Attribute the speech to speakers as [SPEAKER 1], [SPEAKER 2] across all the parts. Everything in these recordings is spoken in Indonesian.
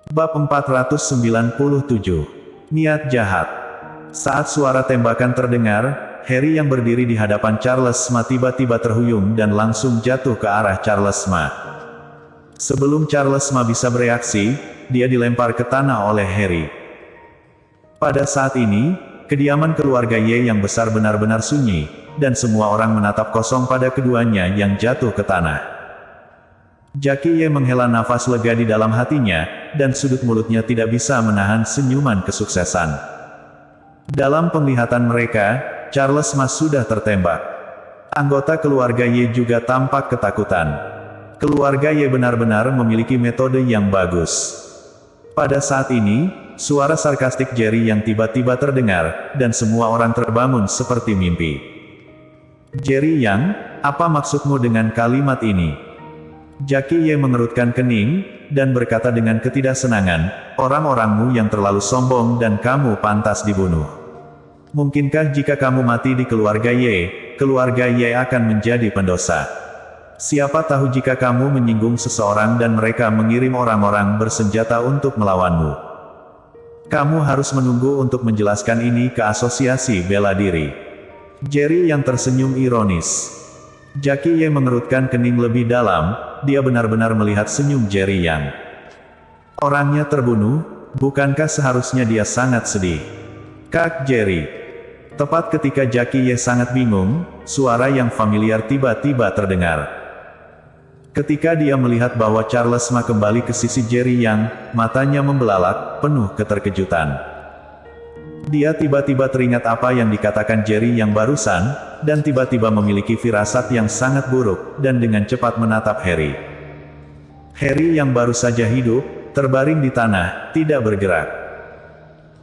[SPEAKER 1] Bab 497. Niat jahat. Saat suara tembakan terdengar, Harry yang berdiri di hadapan Charles Ma tiba-tiba terhuyung dan langsung jatuh ke arah Charles Ma. Sebelum Charles Ma bisa bereaksi, dia dilempar ke tanah oleh Harry. Pada saat ini, kediaman keluarga Ye yang besar benar-benar sunyi, dan semua orang menatap kosong pada keduanya yang jatuh ke tanah. Jackie Ye menghela nafas lega di dalam hatinya, dan sudut mulutnya tidak bisa menahan senyuman kesuksesan. Dalam penglihatan mereka, Charles Ma sudah tertembak. Anggota keluarga Ye juga tampak ketakutan. Keluarga Ye benar-benar memiliki metode yang bagus. Pada saat ini, suara sarkastik Jerry yang tiba-tiba terdengar, dan semua orang terbangun seperti mimpi. Jerry Yang, apa maksudmu dengan kalimat ini? Jackie Ye mengerutkan kening, dan berkata dengan ketidaksenangan, orang-orangmu yang terlalu sombong dan kamu pantas dibunuh. Mungkinkah jika kamu mati di keluarga Ye akan menjadi pendosa? Siapa tahu jika kamu menyinggung seseorang dan mereka mengirim orang-orang bersenjata untuk melawanmu. Kamu harus menunggu untuk menjelaskan ini ke asosiasi bela diri. Jerry yang tersenyum ironis. Jackie Ye mengerutkan kening lebih dalam, dia benar-benar melihat senyum Jerry Yang. Orangnya terbunuh, bukankah seharusnya dia sangat sedih? Kak Jerry. Tepat ketika Jackie Ye sangat bingung, suara yang familiar tiba-tiba terdengar. Ketika dia melihat bahwa Charles Ma kembali ke sisi Jerry Yang, matanya membelalak, penuh keterkejutan. Dia tiba-tiba teringat apa yang dikatakan Jerry yang barusan, dan tiba-tiba memiliki firasat yang sangat buruk, dan dengan cepat menatap Harry. Harry yang baru saja hidup, terbaring di tanah, tidak bergerak.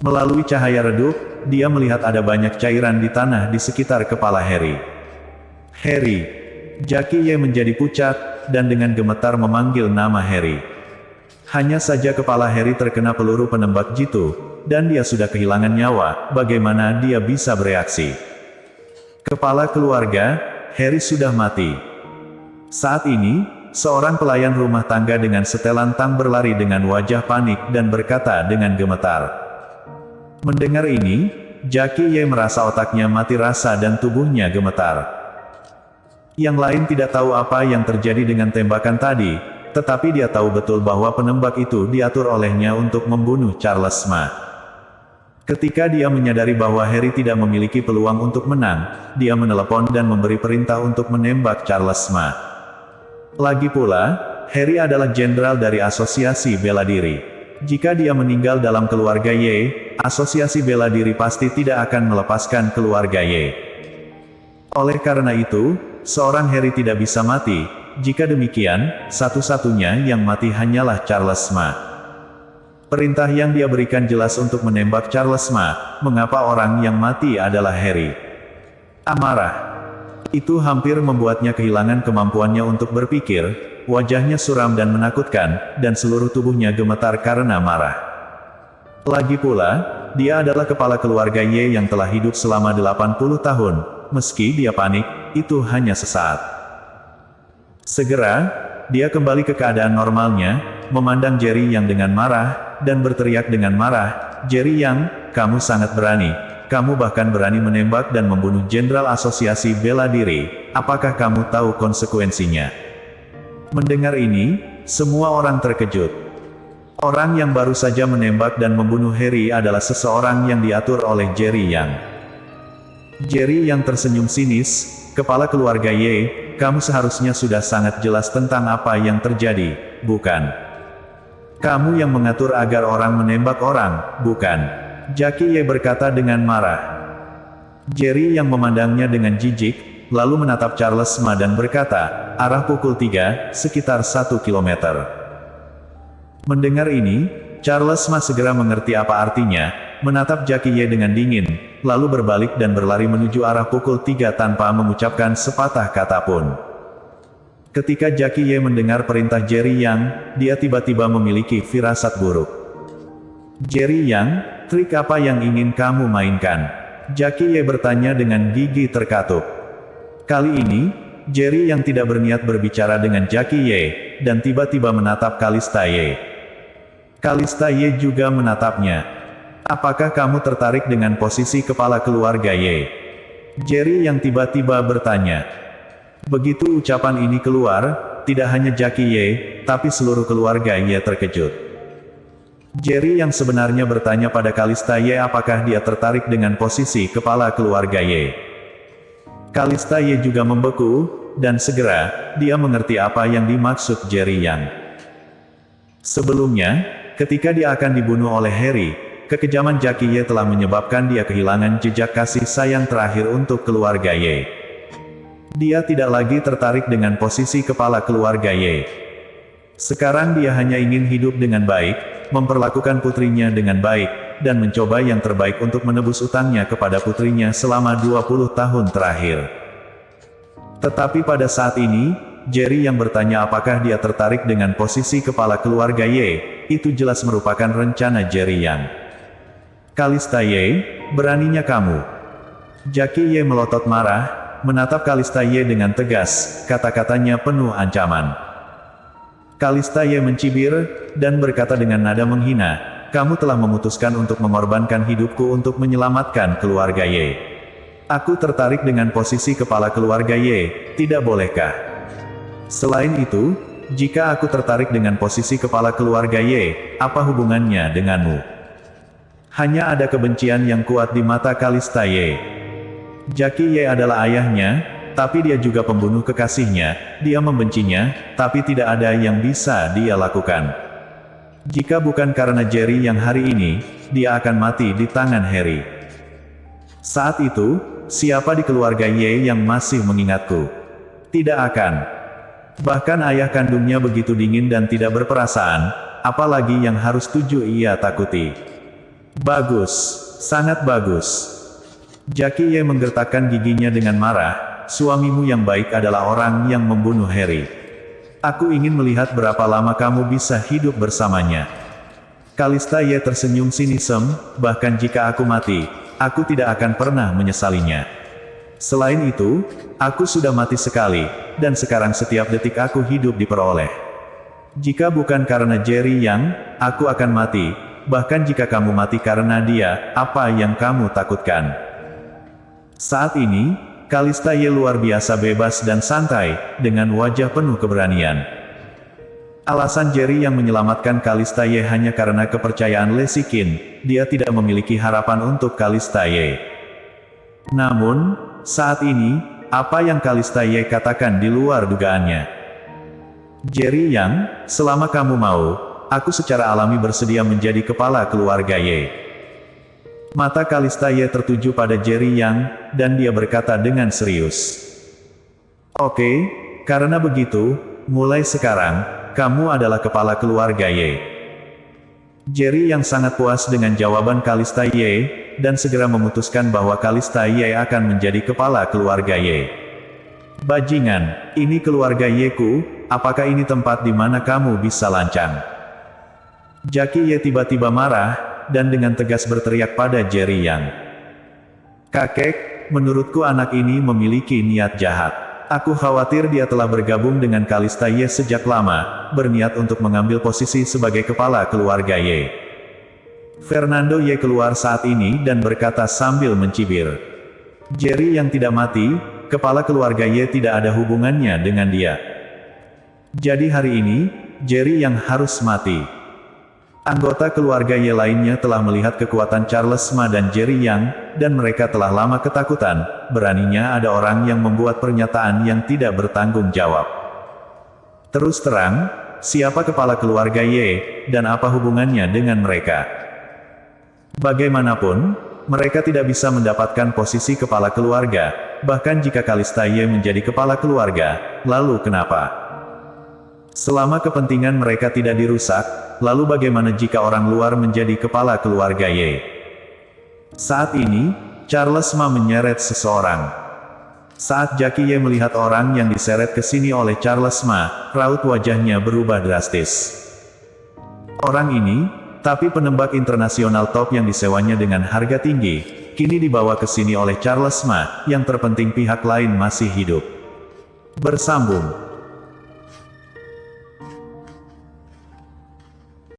[SPEAKER 1] Melalui cahaya redup, dia melihat ada banyak cairan di tanah di sekitar kepala Harry. Harry. Jackie Ye menjadi pucat, dan dengan gemetar memanggil nama Harry. Hanya saja kepala Harry terkena peluru penembak jitu, dan dia sudah kehilangan nyawa, bagaimana dia bisa bereaksi? Kepala keluarga, Harry sudah mati. Saat ini, seorang pelayan rumah tangga dengan setelan tang berlari dengan wajah panik dan berkata dengan gemetar. Mendengar ini, Jackie Ye merasa otaknya mati rasa dan tubuhnya gemetar. Yang lain tidak tahu apa yang terjadi dengan tembakan tadi, tetapi dia tahu betul bahwa penembak itu diatur olehnya untuk membunuh Charles Ma. Ketika dia menyadari bahwa Harry tidak memiliki peluang untuk menang, dia menelepon dan memberi perintah untuk menembak Charles Ma. Lagi pula, Harry adalah jenderal dari asosiasi bela diri. Jika dia meninggal dalam keluarga Ye, asosiasi bela diri pasti tidak akan melepaskan keluarga Ye. Oleh karena itu, seorang Harry tidak bisa mati. Jika demikian, satu-satunya yang mati hanyalah Charles Ma. Perintah yang dia berikan jelas untuk menembak Charles Ma, mengapa orang yang mati adalah Harry? Amarah. Itu hampir membuatnya kehilangan kemampuannya untuk berpikir, wajahnya suram dan menakutkan, dan seluruh tubuhnya gemetar karena marah. Lagi pula, dia adalah kepala keluarga Ye yang telah hidup selama 80 tahun, meski dia panik, itu hanya sesaat. Segera, dia kembali ke keadaan normalnya, memandang Jerry yang dengan marah, dan berteriak dengan marah, Jerry Yang, kamu sangat berani, kamu bahkan berani menembak dan membunuh jenderal asosiasi bela diri, apakah kamu tahu konsekuensinya? Mendengar ini, semua orang terkejut. Orang yang baru saja menembak dan membunuh Harry adalah seseorang yang diatur oleh Jerry Yang. Jerry yang tersenyum sinis, kepala keluarga Ye, kamu seharusnya sudah sangat jelas tentang apa yang terjadi, bukan? Kamu yang mengatur agar orang menembak orang, bukan? Jackie Ye berkata dengan marah. Jerry yang memandangnya dengan jijik, lalu menatap Charles Ma dan berkata, arah pukul 3, sekitar 1 kilometer. Mendengar ini, Charles Ma segera mengerti apa artinya, menatap Jackie Ye dengan dingin, lalu berbalik dan berlari menuju arah pukul 3 tanpa mengucapkan sepatah kata pun. Ketika Jackie Ye mendengar perintah Jerry Yang, dia tiba-tiba memiliki firasat buruk. Jerry Yang, trik apa yang ingin kamu mainkan? Jackie Ye bertanya dengan gigi terkatup. Kali ini, Jerry yang tidak berniat berbicara dengan Jackie Ye, dan tiba-tiba menatap Kalista Ye. Kalista Ye juga menatapnya. Apakah kamu tertarik dengan posisi kepala keluarga Ye? Jerry yang tiba-tiba bertanya. Begitu ucapan ini keluar, tidak hanya Jackie Ye, tapi seluruh keluarga Ye terkejut. Jerry yang sebenarnya bertanya pada Kalista Ye apakah dia tertarik dengan posisi kepala keluarga Ye. Kalista Ye juga membeku, dan segera, dia mengerti apa yang dimaksud Jerry Yang. Sebelumnya, ketika dia akan dibunuh oleh Harry, kekejaman Jackie Ye telah menyebabkan dia kehilangan jejak kasih sayang terakhir untuk keluarga Ye. Dia tidak lagi tertarik dengan posisi kepala keluarga Ye. Sekarang dia hanya ingin hidup dengan baik, memperlakukan putrinya dengan baik, dan mencoba yang terbaik untuk menebus utangnya kepada putrinya selama 20 tahun terakhir. Tetapi pada saat ini, Jerry yang bertanya apakah dia tertarik dengan posisi kepala keluarga Ye, itu jelas merupakan rencana Jerry Yang. Kalista Ye, beraninya kamu. Jackie Ye melotot marah, menatap Kalista Ye dengan tegas, kata-katanya penuh ancaman. Kalista Ye mencibir, dan berkata dengan nada menghina, kamu telah memutuskan untuk mengorbankan hidupku untuk menyelamatkan keluarga Ye. Aku tertarik dengan posisi kepala keluarga Ye, tidak bolehkah? Selain itu, jika aku tertarik dengan posisi kepala keluarga Ye, apa hubungannya denganmu? Hanya ada kebencian yang kuat di mata Kalista Ye. Jackie Ye adalah ayahnya, tapi dia juga pembunuh kekasihnya, dia membencinya, tapi tidak ada yang bisa dia lakukan. Jika bukan karena Jerry yang hari ini, dia akan mati di tangan Harry. Saat itu, siapa di keluarga Ye yang masih mengingatku? Tidak akan. Bahkan ayah kandungnya begitu dingin dan tidak berperasaan, apalagi yang harus ia takuti. Bagus, sangat bagus. Jackie Ye menggertakkan giginya dengan marah, suamimu yang baik adalah orang yang membunuh Harry. Aku ingin melihat berapa lama kamu bisa hidup bersamanya. Kalista Ye tersenyum sinisem, bahkan jika aku mati, aku tidak akan pernah menyesalinya. Selain itu, aku sudah mati sekali, dan sekarang setiap detik aku hidup diperoleh. Jika bukan karena Jerry Yang, aku akan mati, bahkan jika kamu mati karena dia, apa yang kamu takutkan? Saat ini, Kalista Ye luar biasa bebas dan santai, dengan wajah penuh keberanian. Alasan Jerry yang menyelamatkan Kalista Ye hanya karena kepercayaan Lesikin, dia tidak memiliki harapan untuk Kalista Ye. Namun, saat ini, apa yang Kalista Ye katakan di luar dugaannya. Jerry Yang, selama kamu mau, aku secara alami bersedia menjadi kepala keluarga Ye. Mata Kalista Ye tertuju pada Jerry Yang, dan dia berkata dengan serius. Oke, karena begitu, mulai sekarang, kamu adalah kepala keluarga Ye. Jerry yang sangat puas dengan jawaban Kalista Ye, dan segera memutuskan bahwa Kalista Ye akan menjadi kepala keluarga Ye. Bajingan, ini keluarga Ye-ku, apakah ini tempat di mana kamu bisa lancang? Jackie Ye tiba-tiba marah, dan dengan tegas berteriak pada Jerry Yang. Kakek, menurutku anak ini memiliki niat jahat. Aku khawatir dia telah bergabung dengan Kalista Ye sejak lama, berniat untuk mengambil posisi sebagai kepala keluarga Ye. Fernando Ye keluar saat ini dan berkata sambil mencibir. Jerry yang tidak mati, kepala keluarga Ye tidak ada hubungannya dengan dia. Jadi hari ini, Jerry yang harus mati. Anggota keluarga Ye lainnya telah melihat kekuatan Charles Ma dan Jerry Yang, dan mereka telah lama ketakutan, beraninya ada orang yang membuat pernyataan yang tidak bertanggung jawab. Terus terang, siapa kepala keluarga Ye, dan apa hubungannya dengan mereka? Bagaimanapun, mereka tidak bisa mendapatkan posisi kepala keluarga, bahkan jika Kalista Ye menjadi kepala keluarga, lalu kenapa? Selama kepentingan mereka tidak dirusak, lalu bagaimana jika orang luar menjadi kepala keluarga Ye? Saat ini, Charles Ma menyeret seseorang. Saat Jackie Ye melihat orang yang diseret ke sini oleh Charles Ma, raut wajahnya berubah drastis. Orang ini, tapi penembak internasional top yang disewanya dengan harga tinggi, kini dibawa ke sini oleh Charles Ma, yang terpenting pihak lain masih hidup. Bersambung.